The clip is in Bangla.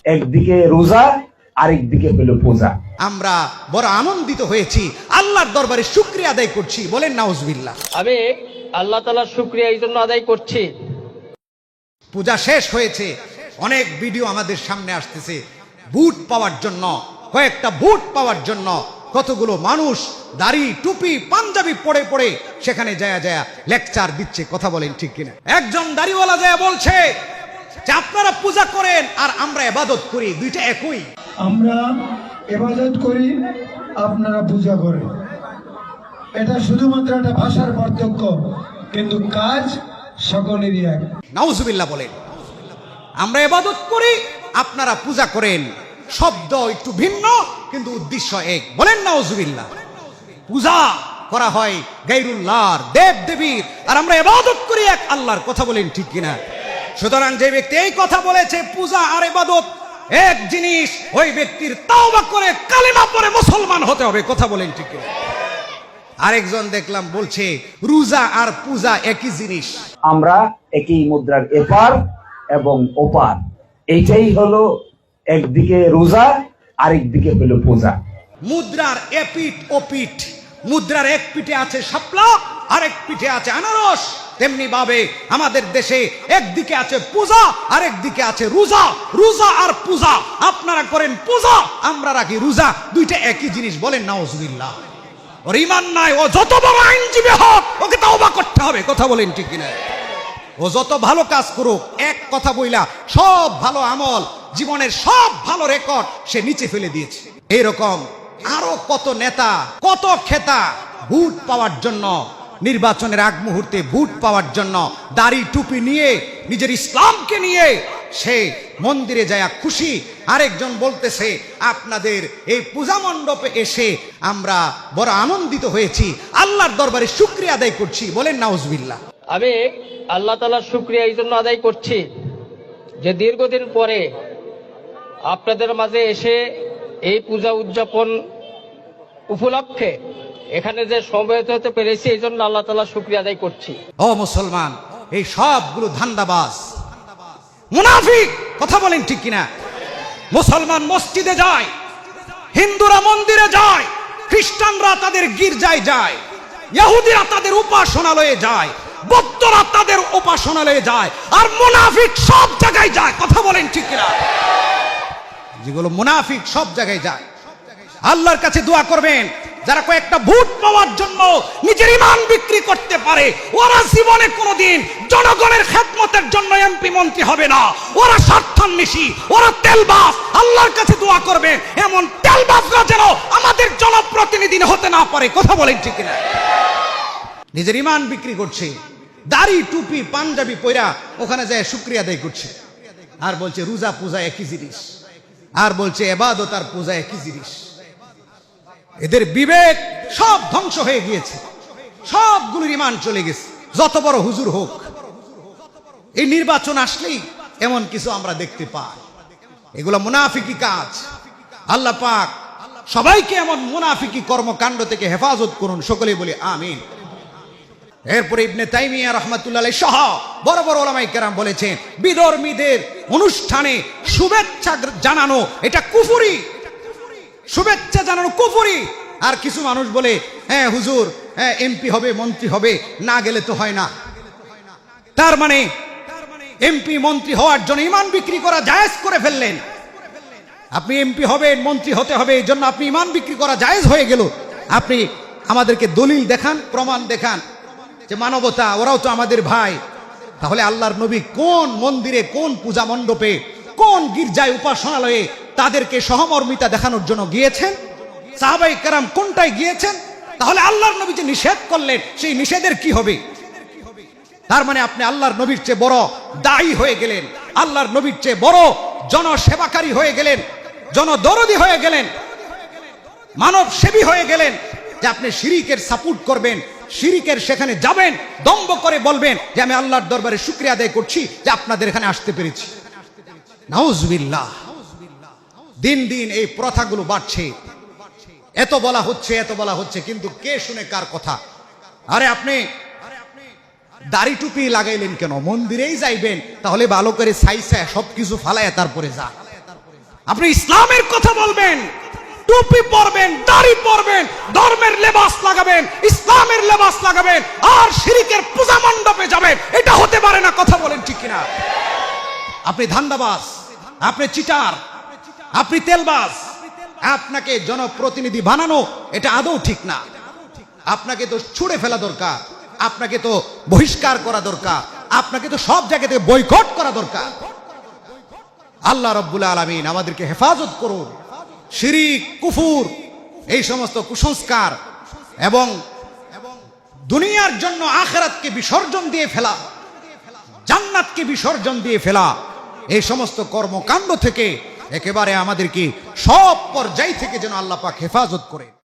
একদিকে রোজা আরেকদিকে হলো পূজা। আমরা বড় আনন্দিত হয়েছি, আল্লাহর দরবারে শুকরিয়া আদায় করছি, বলেন নাউজুবিল্লাহ। আমি আল্লাহ তাআলার শুকরিয়া এই জন্য আদায় করছি। পূজা শেষ হয়েছে, অনেক ভিডিও আমাদের সামনে আসতেছে বুট পাওয়ার জন্য, কয়েকটা বুট পাওয়ার জন্য কতগুলো মানুষ দাড়ি টুপি পাঞ্জাবি পরে পরে সেখানে যায় লেকচার দিচ্ছে। কথা বলেন ঠিক কিনা? একজন দাড়িওয়ালা যায় বলছে যে আপনারা পূজা করেন আর আমরা ইবাদত করি, দুইটা একই। আমরা ইবাদত করি, আপনারা পূজা করেন। এটা শুধুমাত্র একটা ভাষার পার্থক্য, কিন্তু কাজ সকলেরই এক। নাউজুবিল্লাহ বলেন। আমরা ইবাদত করি, আপনারা পূজা করেন, শব্দ একটু ভিন্ন কিন্তু উদ্দেশ্য এক, বলেন নাউজুবিল্লাহ। পূজা করা হয় গায়রুল্লাহর, দেব দেবীর, আর আমরা ইবাদত করি এক আল্লাহর। কথা বলেন ঠিক কিনা? সুতরাং যে ব্যক্তি এই কথা বলেছে পূজা আর ইবাদত এক জিনিস, ওই ব্যক্তির তাওবা করে কালিমা পড়ে মুসলমান হতে হবে। কথা বলেন ঠিক কিনা? আরেকজন দেখলাম বলছে রোজা আর পূজা একই জিনিস। আমরা একই মুদ্রার এপার এবং ওপার, এইটাই হলো একদিকে রোজা আরেকদিকে হলো পূজা। মুদ্রার এপিঠ ওপিঠ, মুদ্রার এক পিঠে আছে শাপলা আরেক পিঠে আছে আনারস, তেমনি ভাবে আমাদের দেশে একদিকে আছে পূজা আরেক দিকে আছে রোজা। রোজা আর পূজা, আপনারা করেন পূজা, আমরা রাখি রোজা, দুইটা একই জিনিস, বলেন নাউজুবিল্লাহ। ওর ঈমান নাই, ও যত বড় আইনজীবী হোক ওকে তাওবা করতে হবে। কথা বলেন ঠিক কিনা? ও যত ভালো কাজ করুক, এক কথা বইলা সব ভালো আমল, জীবনের সব ভালো রেকর্ড সে নিচে ফেলে দিয়েছে। এইরকম আরো কত নেতা, কত খেতা ভোট পাওয়ার জন্য, নির্বাচনের আগ মুহূর্তে ভোট পাওয়ার জন্য দাড়ি টুপি নিয়ে নিজের ইসলামকে নিয়ে সে মন্দিরে যায় খুশি। আরেকজন বলতেছে আপনাদের এই পূজা মণ্ডপে এসে আমরা বড় আনন্দিত হয়েছি, আল্লাহর দরবারে শুকরিয়া আদায় করছি, বলেন নাউজুবিল্লাহ। আমি আল্লাহ তাআলার শুকরিয়া এই জন্য আদায় করছি যে দীর্ঘদিন পরে আপনাদের মাঝে এসে এই পূজা উদযাপন উপলক্ষে এখানে যে সমবেত হতে পেরেছি, এই জন্য আল্লাহ তাআলার শুকরিয়া আদায় করছি। ও মুসলমান, এই সবগুলো ধান্দাবাজ মুনাফিক। কথা বলেন ঠিক কিনা? মুসলমান মসজিদে যায়, হিন্দুরা মন্দিরে যায়, খ্রিস্টানরা তাদের গির্জায় যায়, ইহুদিরা তাদের উপাসনালয়ে যায়, বৌদ্ধরা তাদের উপাসনালয়ে যায়, আর মুনাফিক সব জায়গায় যায়। কথা বলেন ঠিক কিনা? যেগুলো মুনাফিক সব জায়গায় যায়। আল্লাহর কাছে দোয়া করবেন যারা কয়েকটা ভোট পাওয়ার জন্য নিজের ঈমান বিক্রি করতে পারে, ওরা জীবনে কোনোদিন জনগণের খেদমতের জন্য এমপি মন্ত্রী হবে না। ওরা স্বার্থান্বেষী, ওরা তেলবাজ। আল্লাহর কাছে দোয়া করবেন এমন তেলবাজরা যেন আমাদের জনপ্রতিনিধি হতে না পারে। কথা বলেন ঠিক কিনা? নিজের ঈমান বিক্রি করছে, দাড়ি টুপি পাঞ্জাবি পয়রা ওখানে যায় শুকরিয়া আদায় করছে, আর বলছে রোজা পূজা একই জিনিস, আর বলছে ইবাদত আর পূজা একই জিনিস। এদের বিবেক সব ধ্বংস হয়ে গিয়েছে, সবগুলোর ঈমান চলে গেছে, যত বড় হুজুর হোক। এই নির্বাচন আসলেই এমন কিছু আমরা দেখতে পাই, এগুলো মুনাফিকি কাজ। আল্লাহ পাক সবাইকে এমন মুনাফিকি কর্মকাণ্ড থেকে হেফাজত করুন, সকলেই বলি আমিন। এরপরে ইবনে তাইমিয়া রাহমাতুল্লাহ আলাইহি সহ বড় বড় উলামায়ে কেরাম বলেছেন বিধর্মীদের অনুষ্ঠানে শুভেচ্ছা জানানো এটা কুফরি, শুভেচ্ছা জানানো কুফরি। আর কিছু মানুষ বলে হ্যাঁ হুজুর, হ্যাঁ এমপি হবে মন্ত্রী হবে, না গেলে তো হয় না। তার মানে এমপি মন্ত্রী হওয়ার জন্য ঈমান বিক্রি করা জায়েজ করে ফেললেন। আপনি এমপি হবেন, মন্ত্রী হতে হবে, এই জন্য আপনি ঈমান বিক্রি করা জায়েজ হয়ে গেল। আপনি আমাদেরকে দলিল দেখান, প্রমাণ দেখান যে মানবতা, ওরাও তো আমাদের ভাই। তাহলে আল্লাহর নবী কোন মন্দিরে, কোন পূজা মণ্ডপে, কোন গির্জায় উপাসনালয়ে তাদেরকে সহমর্মিতা দেখানোর জন্য গিয়েছেন? সাহাবায়ে কেরাম কোনটায় গিয়েছেন? তাহলে আল্লাহর নবী যে নিষেধ করলেন সেই নিষেধের কি হবে? তার মানে আপনি আল্লাহর নবীর চেয়ে বড় দায়ী হয়ে গেলেন, আল্লাহর নবীর চেয়ে বড় জনসেবাকারী হয়ে গেলেন, জনদরদী হয়ে গেলেন, মানব সেবী হয়ে গেলেন, যে আপনি শিরিকের সাপোর্ট করবেন, শিরিকের সেখানে যাবেন, দম্ভ করে বলবেন যে আমি আল্লাহর দরবারে শুকরিয়া আদায় করছি যে আপনাদের এখানে আসতে পেরেছি। নাউজুবিল্লাহ। দিন দিন এই প্রথাগুলো বাড়ছে, এত বলা হচ্ছে, এত বলা হচ্ছে, কিন্তু কে শুনে কার কথা? আরে আপনি দাড়ি টুপি লাগাইলেন কেন? মন্দিরেই যাইবেন, তাহলে ভালো করে সাইসা সবকিছু ফালায় তারপরে যা। আপনি ইসলামের কথা বলবেন, টুপি পরবেন, দাড়ি পরবেন, ধর্মের লেবাস লাগাবেন, ইসলামের লেবাস লাগাবেন, আর শিরকের পূজা মণ্ডপে যাবেন, এটা হতে পারে না। কথা বলেন ঠিক কিনা? আপনি ধান্দাবাজ, আপনি চিটার, আপনি তেলবাজ, আপনাকে জনপ্রতিনিধি বানানো এটা আদৌ ঠিক না। আপনাকে তো ছুড়ে ফেলা দরকার, আপনাকে তো বহিষ্কার করা দরকার, আপনাকে তো সব জায়গাতে বয়কট করা দরকার। আল্লাহ রাব্বুল আলামিন আমাদেরকে হেফাজত করুন শিরিক, কুফুর, এই সমস্ত কুসংস্কার এবং দুনিয়ার জন্য আখিরাতকে বিসর্জন দিয়ে ফেলা, জান্নাতকে বিসর্জন দিয়ে ফেলা, এই সমস্ত কর্মকাণ্ড থেকে একেবারে আমাদেরকে সব পর্যায় থেকে যেন আল্লাহ পাক হেফাজত করে।